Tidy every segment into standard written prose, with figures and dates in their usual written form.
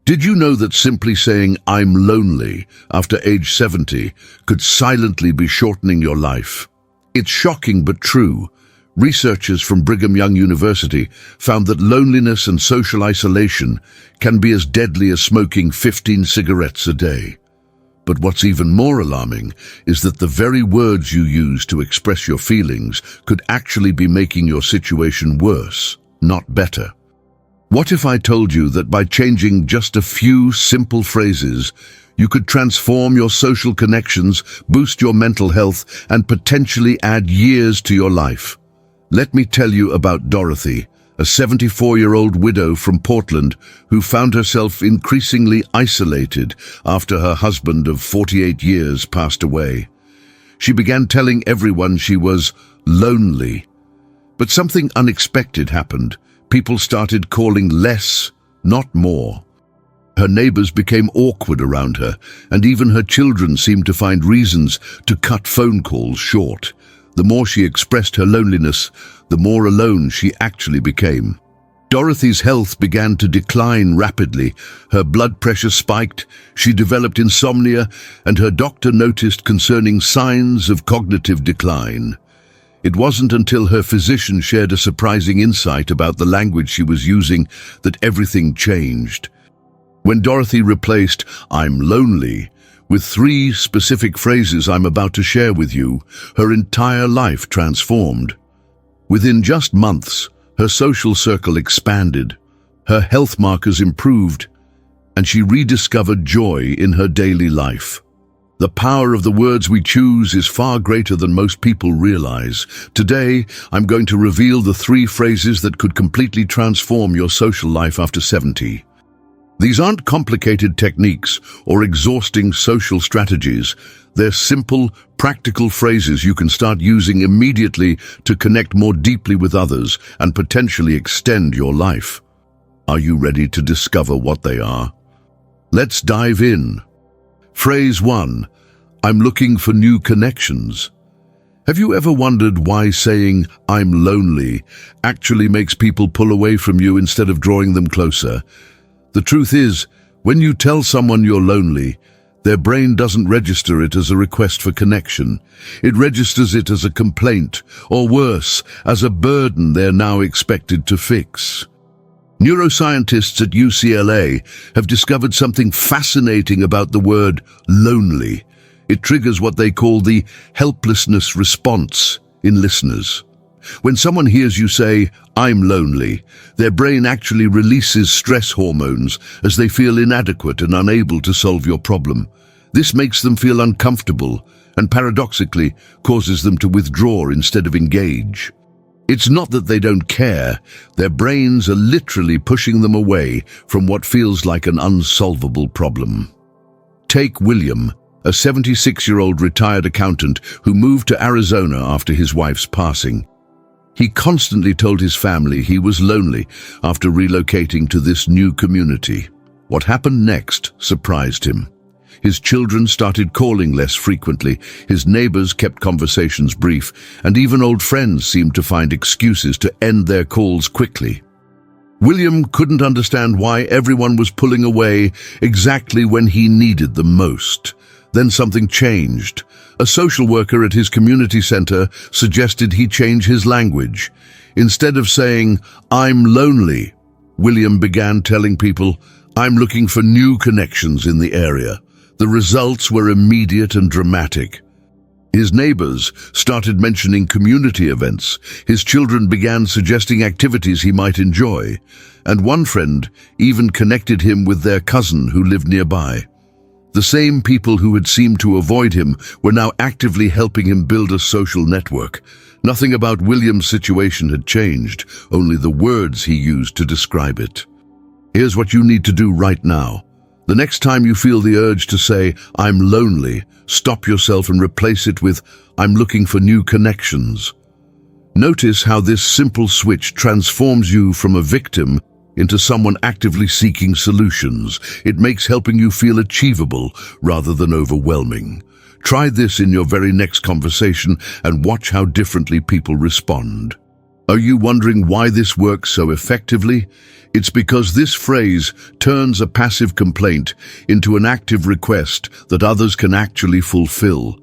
Did you know that simply saying "I'm lonely" after age 70 could silently be shortening your life? It's shocking but true. Researchers from Brigham Young University found that loneliness and social isolation can be as deadly as smoking 15 cigarettes a day. But what's even more alarming is that the very words you use to express your feelings could actually be making your situation worse, not better. What if I told you that by changing just a few simple phrases, you could transform your social connections, boost your mental health, and potentially add years to your life? Let me tell you about Dorothy, a 74-year-old widow from Portland who found herself increasingly isolated after her husband of 48 years passed away. She began telling everyone she was lonely. But something unexpected happened. People started calling less, not more. Her neighbors became awkward around her, and even her children seemed to find reasons to cut phone calls short. The more she expressed her loneliness, the more alone she actually became. Dorothy's health began to decline rapidly. Her blood pressure spiked, she developed insomnia, and her doctor noticed concerning signs of cognitive decline. It wasn't until her physician shared a surprising insight about the language she was using that everything changed. When Dorothy replaced "I'm lonely" with 3 specific phrases I'm about to share with you, her entire life transformed. Within just months, her social circle expanded, her health markers improved, and she rediscovered joy in her daily life. The power of the words we choose is far greater than most people realize. Today, I'm going to reveal the 3 phrases that could completely transform your social life after 70. These aren't complicated techniques or exhausting social strategies. They're simple, practical phrases you can start using immediately to connect more deeply with others and potentially extend your life. Are you ready to discover what they are? Let's dive in. Phrase 1. I'm looking for new connections. Have you ever wondered why saying "I'm lonely" actually makes people pull away from you instead of drawing them closer? The truth is, when you tell someone you're lonely, their brain doesn't register it as a request for connection. It registers it as a complaint, or worse, as a burden they're now expected to fix. Neuroscientists at UCLA have discovered something fascinating about the word lonely. It triggers what they call the helplessness response in listeners. When someone hears you say, "I'm lonely," their brain actually releases stress hormones as they feel inadequate and unable to solve your problem. This makes them feel uncomfortable and paradoxically causes them to withdraw instead of engage. It's not that they don't care, their brains are literally pushing them away from what feels like an unsolvable problem. Take William, a 76-year-old retired accountant who moved to Arizona after his wife's passing. He constantly told his family he was lonely after relocating to this new community. What happened next surprised him. His children started calling less frequently, his neighbors kept conversations brief, and even old friends seemed to find excuses to end their calls quickly. William couldn't understand why everyone was pulling away exactly when he needed them most. Then something changed. A social worker at his community center suggested he change his language. Instead of saying, "I'm lonely," William began telling people, "I'm looking for new connections in the area." The results were immediate and dramatic. His neighbors started mentioning community events. His children began suggesting activities he might enjoy. And one friend even connected him with their cousin who lived nearby. The same people who had seemed to avoid him were now actively helping him build a social network. Nothing about William's situation had changed, only the words he used to describe it. Here's what you need to do right now. The next time you feel the urge to say, "I'm lonely," stop yourself and replace it with, "I'm looking for new connections." Notice how this simple switch transforms you from a victim into someone actively seeking solutions. It makes helping you feel achievable rather than overwhelming. Try this in your very next conversation and watch how differently people respond. Are you wondering why this works so effectively? It's because this phrase turns a passive complaint into an active request that others can actually fulfill.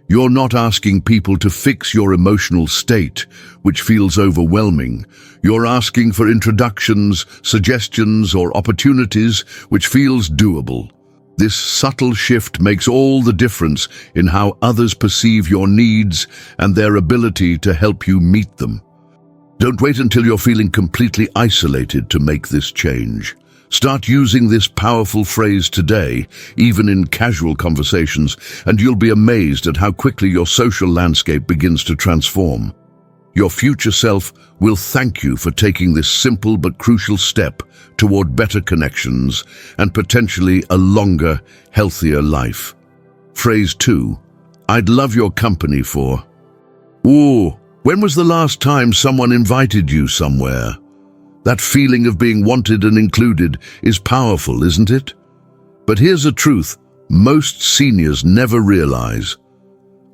You're not asking people to fix your emotional state, which feels overwhelming. You're asking for introductions, suggestions, or opportunities, which feels doable. This subtle shift makes all the difference in how others perceive your needs and their ability to help you meet them. Don't wait until you're feeling completely isolated to make this change. Start using this powerful phrase today, even in casual conversations, and you'll be amazed at how quickly your social landscape begins to transform. Your future self will thank you for taking this simple but crucial step toward better connections and potentially a longer, healthier life. Phrase 2. I'd love your company for... Ooh, when was the last time someone invited you somewhere? That feeling of being wanted and included is powerful, isn't it? But here's the truth most seniors never realize.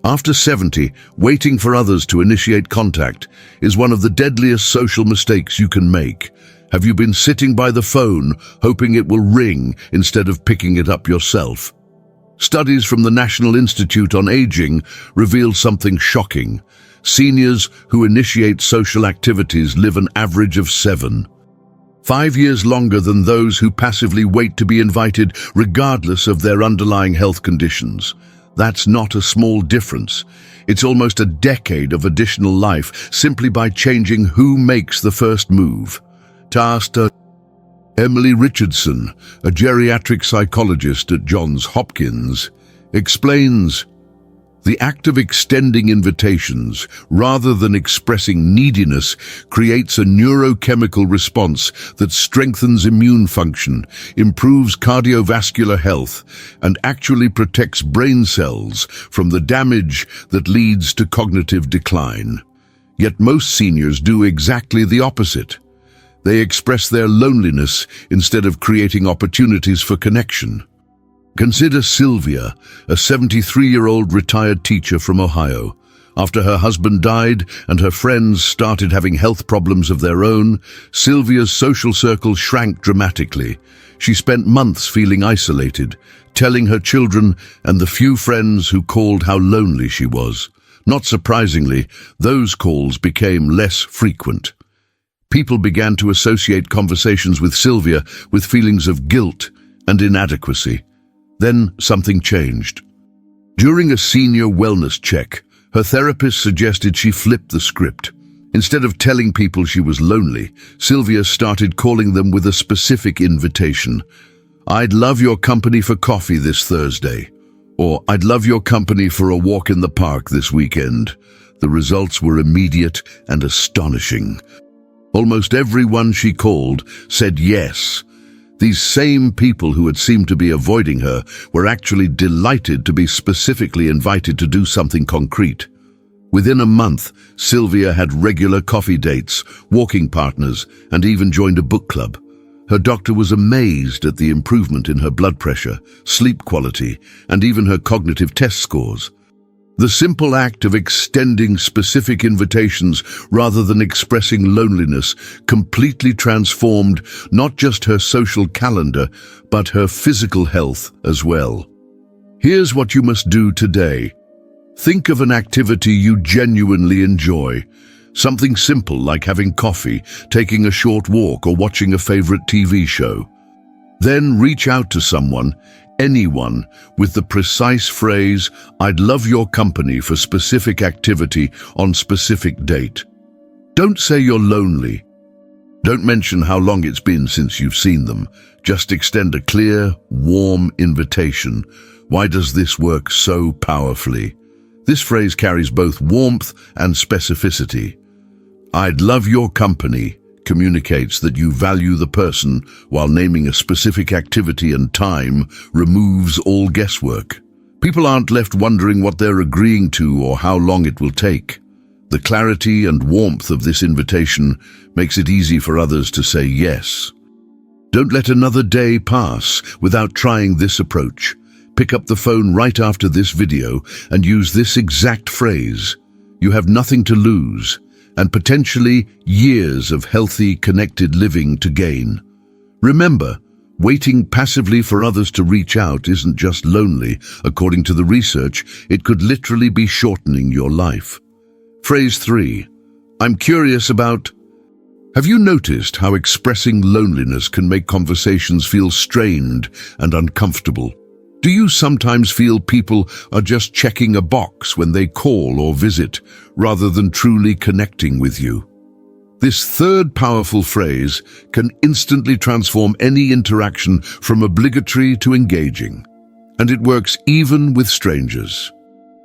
After 70, waiting for others to initiate contact is one of the deadliest social mistakes you can make. Have you been sitting by the phone hoping it will ring instead of picking it up yourself? Studies from the National Institute on Aging reveal something shocking. Seniors who initiate social activities live an average of 5 years longer than those who passively wait to be invited regardless of their underlying health conditions. That's not a small difference. It's almost a decade of additional life simply by changing who makes the first move. Taster Emily Richardson, a geriatric psychologist at Johns Hopkins, explains, the act of extending invitations, rather than expressing neediness, creates a neurochemical response that strengthens immune function, improves cardiovascular health, and actually protects brain cells from the damage that leads to cognitive decline. Yet most seniors do exactly the opposite. They express their loneliness instead of creating opportunities for connection. Consider Sylvia, a 73-year-old retired teacher from Ohio. After her husband died and her friends started having health problems of their own, Sylvia's social circle shrank dramatically. She spent months feeling isolated, telling her children and the few friends who called how lonely she was. Not surprisingly, those calls became less frequent. People began to associate conversations with Sylvia with feelings of guilt and inadequacy. Then something changed. During a senior wellness check, her therapist suggested she flip the script. Instead of telling people she was lonely, Sylvia started calling them with a specific invitation. I'd love your company for coffee this Thursday. Or I'd love your company for a walk in the park this weekend. The results were immediate and astonishing. Almost everyone she called said yes. These same people who had seemed to be avoiding her were actually delighted to be specifically invited to do something concrete. Within a month, Sylvia had regular coffee dates, walking partners, and even joined a book club. Her doctor was amazed at the improvement in her blood pressure, sleep quality, and even her cognitive test scores. The simple act of extending specific invitations rather than expressing loneliness completely transformed not just her social calendar, but her physical health as well. Here's what you must do today. Think of an activity you genuinely enjoy. Something simple like having coffee, taking a short walk, or watching a favorite TV show. Then reach out to someone, anyone, with the precise phrase, I'd love your company for specific activity on specific date. Don't say you're lonely. Don't mention how long it's been since you've seen them. Just extend a clear, warm invitation. Why does this work so powerfully? This phrase carries both warmth and specificity. I'd love your company communicates that you value the person, while naming a specific activity and time removes all guesswork. People aren't left wondering what they're agreeing to or how long it will take. The clarity and warmth of this invitation makes it easy for others to say yes. Don't let another day pass without trying this approach. Pick up the phone right after this video and use this exact phrase. You have nothing to lose, and potentially years of healthy, connected living to gain. Remember, waiting passively for others to reach out isn't just lonely. According to the research, it could literally be shortening your life. Phrase 3. I'm curious about... Have you noticed how expressing loneliness can make conversations feel strained and uncomfortable? Do you sometimes feel people are just checking a box when they call or visit, rather than truly connecting with you? This third powerful phrase can instantly transform any interaction from obligatory to engaging, and it works even with strangers.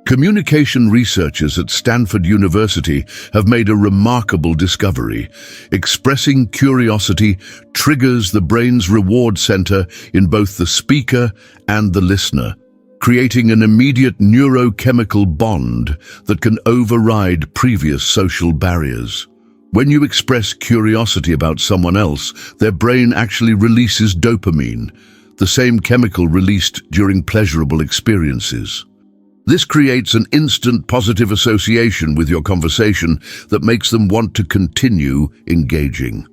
Communication researchers at Stanford University have made a remarkable discovery. Expressing curiosity triggers the brain's reward center in both the speaker and the listener, creating an immediate neurochemical bond that can override previous social barriers. When you express curiosity about someone else, their brain actually releases dopamine, the same chemical released during pleasurable experiences. This creates an instant positive association with your conversation that makes them want to continue engaging.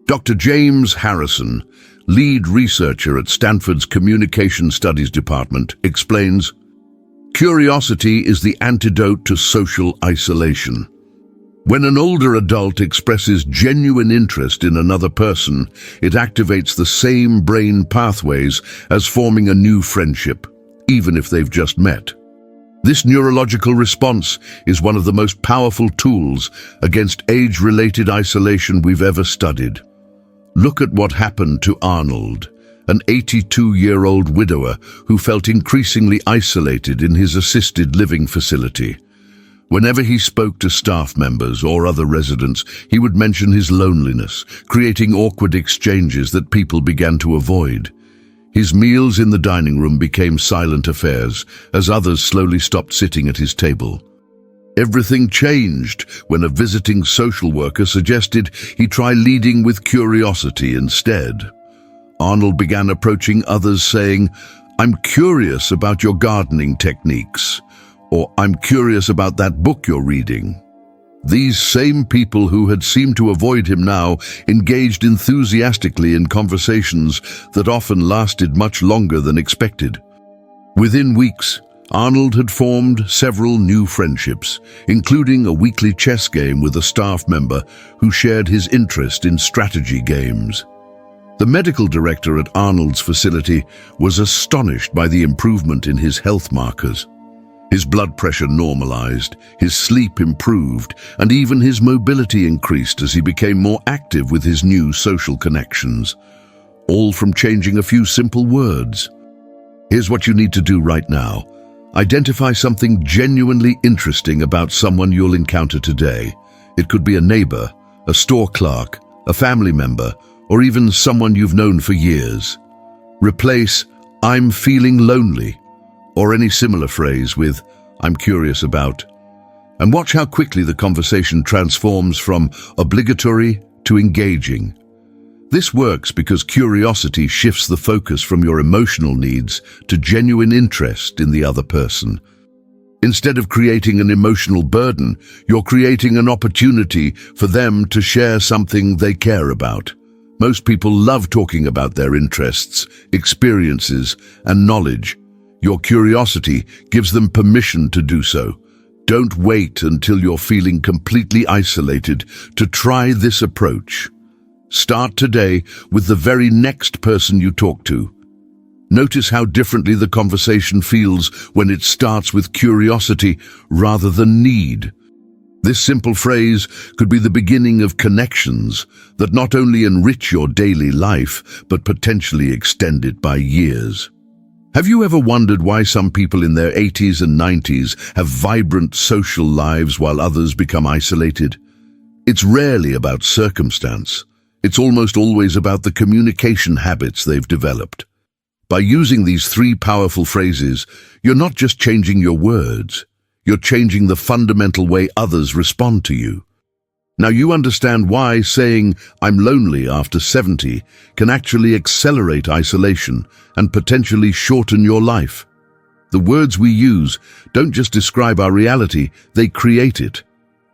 Dr. James Harrison, lead researcher at Stanford's Communication Studies Department, explains, "Curiosity is the antidote to social isolation. When an older adult expresses genuine interest in another person, it activates the same brain pathways as forming a new friendship, even if they've just met. This neurological response is one of the most powerful tools against age-related isolation we've ever studied. Look at what happened to Arnold, an 82-year-old widower who felt increasingly isolated in his assisted living facility. Whenever he spoke to staff members or other residents, he would mention his loneliness, creating awkward exchanges that people began to avoid. His meals in the dining room became silent affairs as others slowly stopped sitting at his table. Everything changed when a visiting social worker suggested he try leading with curiosity instead. Arnold began approaching others saying, "I'm curious about your gardening techniques," or "I'm curious about that book you're reading." These same people who had seemed to avoid him now engaged enthusiastically in conversations that often lasted much longer than expected. Within weeks, Arnold had formed several new friendships, including a weekly chess game with a staff member who shared his interest in strategy games. The medical director at Arnold's facility was astonished by the improvement in his health markers. His blood pressure normalized, his sleep improved, and even his mobility increased as he became more active with his new social connections, all from changing a few simple words. Here's what you need to do right now. Identify something genuinely interesting about someone you'll encounter today. It could be a neighbor, a store clerk, a family member, or even someone you've known for years. Replace "I'm feeling lonely" or any similar phrase with "I'm curious about," and watch how quickly the conversation transforms from obligatory to engaging. This works because curiosity shifts the focus from your emotional needs to genuine interest in the other person. Instead of creating an emotional burden, you're creating an opportunity for them to share something they care about. Most people love talking about their interests, experiences, and knowledge. Your curiosity gives them permission to do so. Don't wait until you're feeling completely isolated to try this approach. Start today with the very next person you talk to. Notice how differently the conversation feels when it starts with curiosity rather than need. This simple phrase could be the beginning of connections that not only enrich your daily life, but potentially extend it by years. Have you ever wondered why some people in their 80s and 90s have vibrant social lives while others become isolated? It's rarely about circumstance. It's almost always about the communication habits they've developed. By using these three powerful phrases, you're not just changing your words, you're changing the fundamental way others respond to you. Now you understand why saying "I'm lonely after 70" can actually accelerate isolation and potentially shorten your life. The words we use don't just describe our reality, they create it.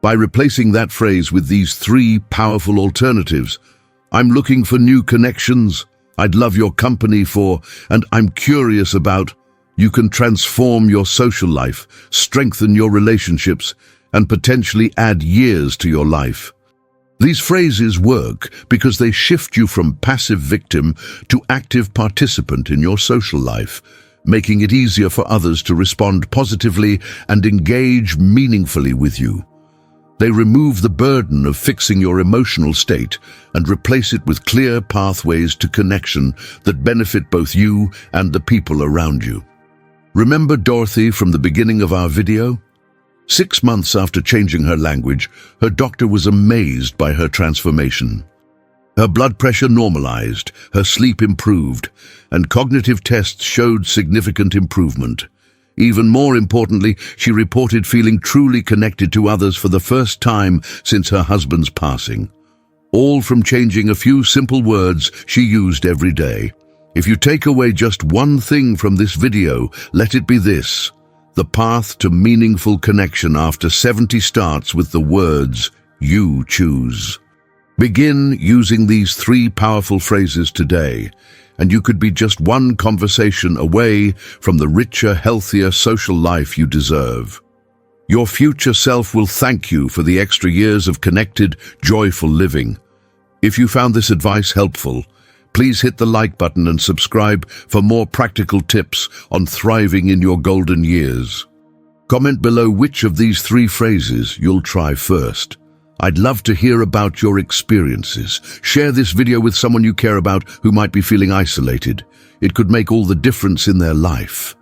By replacing that phrase with these three powerful alternatives: I'm looking for new connections, I'd love your company for, and I'm curious about, you can transform your social life, strengthen your relationships, and potentially add years to your life. These phrases work because they shift you from passive victim to active participant in your social life, making it easier for others to respond positively and engage meaningfully with you. They remove the burden of fixing your emotional state and replace it with clear pathways to connection that benefit both you and the people around you. Remember Dorothy from the beginning of our video? 6 months after changing her language, her doctor was amazed by her transformation. Her blood pressure normalized, her sleep improved, and cognitive tests showed significant improvement. Even more importantly, she reported feeling truly connected to others for the first time since her husband's passing. All from changing a few simple words she used every day. If you take away just one thing from this video, let it be this: the path to meaningful connection after 70 starts with the words, you choose. Begin using these three powerful phrases today, and you could be just one conversation away from the richer, healthier social life you deserve. Your future self will thank you for the extra years of connected, joyful living. If you found this advice helpful, please hit the like button and subscribe for more practical tips on thriving in your golden years. Comment below which of these three phrases you'll try first. I'd love to hear about your experiences. Share this video with someone you care about who might be feeling isolated. It could make all the difference in their life.